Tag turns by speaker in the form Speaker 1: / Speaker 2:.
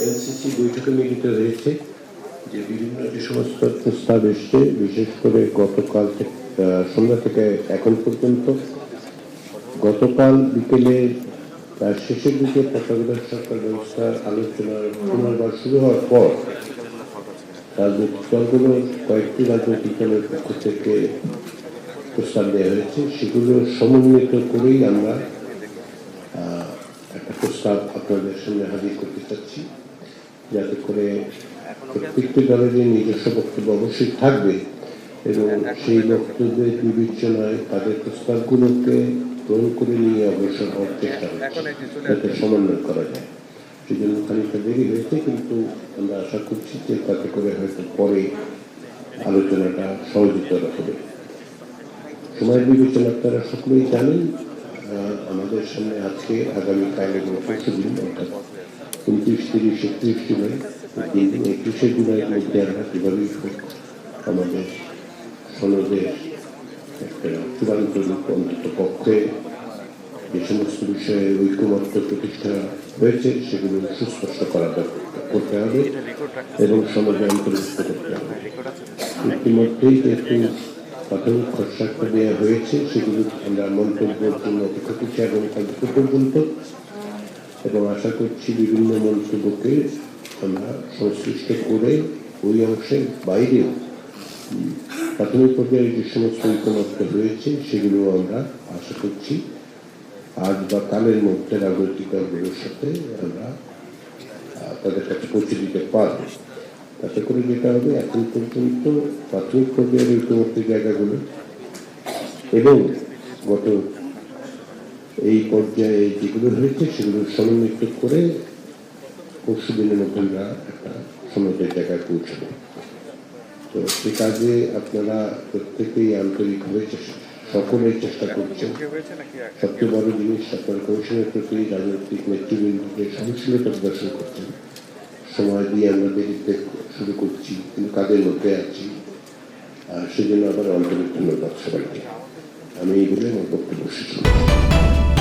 Speaker 1: NCC বৈঠকে মিলিত হয়েছে যে বিভিন্ন যে সমস্ত প্রস্তাব এসছে, বিশেষ করে গতকাল সন্ধ্যা থেকে এখন পর্যন্ত। গতকাল বিকেলে তার শেষের দিকে তত্ত্বাবধায়ক সরকার ব্যবস্থার আলোচনার পুনর্বার শুরু হওয়ার পর রাজনৈতিক দলগুলো কয়েকটি রাজনৈতিক দলের পক্ষ থেকে প্রস্তাব দেওয়া হয়েছে। সেগুলো সমন্বিত করেই আমরা একটা প্রস্তাব আপনাদের সামনে হাজির করতে চাচ্ছি, যাতে করে প্রত্যেকটি দলের নিজস্ব বক্তব্য অবশ্যই থাকবে এবং সেই বক্তব্যের বিবেচনায় তাদের প্রস্তাবগুলোকে গ্রহণ করে নিয়ে অগ্রসর হওয়ার চেষ্টা হচ্ছে, যাতে সমন্বয় করা যায়। সেই জন্য খানিকটা দেরি হয়েছে, কিন্তু আমরা আশা করছি যে তাতে করে হয়তো পরে আলোচনাটা সহজতর হবে। সময় বিবেচনা আপনারা সকলেই জানেন, আমাদের সামনে আজকে আগামীকাল এবং পরশু দিন অর্থাৎ 29, 30, 31 জুলাই, 21শে জুলাইয়ের মধ্যে আমরা কীভাবেই হোক আমাদের সনদের একটা চূড়ান্ত রূপ অন্তত পক্ষে যে সমস্ত বিষয়ে ঐক্যমত্য প্রতিষ্ঠা হয়েছে সেগুলো সুস্পষ্ট করতে হবে এবং সমাজে অন্তর্ভুক্ত করতে হবে। ইতিমধ্যেই যেহেতু প্রাথমিক খসড়া দেওয়া হয়েছে, সেগুলো আমরা মন্তব্যের জন্য অপেক্ষা করছি আগামীকাল পর্যন্ত, এবং আশা করছি বিভিন্ন মন্তব্যকে আমরা সংশ্লিষ্ট করে ওই অংশের বাইরেও প্রাথমিক পর্যায়ে যে সমস্ত ঐক্যমত্য হয়েছে সেগুলো আমরা আশা করছি আজ বা কালের মধ্যে রাজনৈতিক দলগুলোর সাথে আমরা তাদের কাছে পৌঁছে দিতে পারব। তাতে করে যেটা হবে, এখন পর্যন্ত প্রাথমিক পর্যায়ের ঐক্যমত্যের জায়গাগুলো এবং গত এই পর্যায়ে যেগুলো হয়েছে সেগুলো সমন্বিত করে পরশু দিনের মধ্যে আমরা একটা সমাজের জায়গায় পৌঁছব। তো সে কাজে আপনারা প্রত্যেকেই আন্তরিক হয়েছে, সকলের চেষ্টা করছেন। সবচেয়ে বড় জিনিস, আপনার কমিশনের প্রতি রাজনৈতিক নেতৃবৃন্দকে সহনশীলতা প্রদর্শন করছেন। সময় দিয়ে আমরা দেখতে শুরু করছি, কিন্তু কাদের মধ্যে আছি, সেজন্য আবার আন্তরিক ধন্যবাদ সবাইকে। আমি এই বলে আমার বক্তব্য শেষ করছি।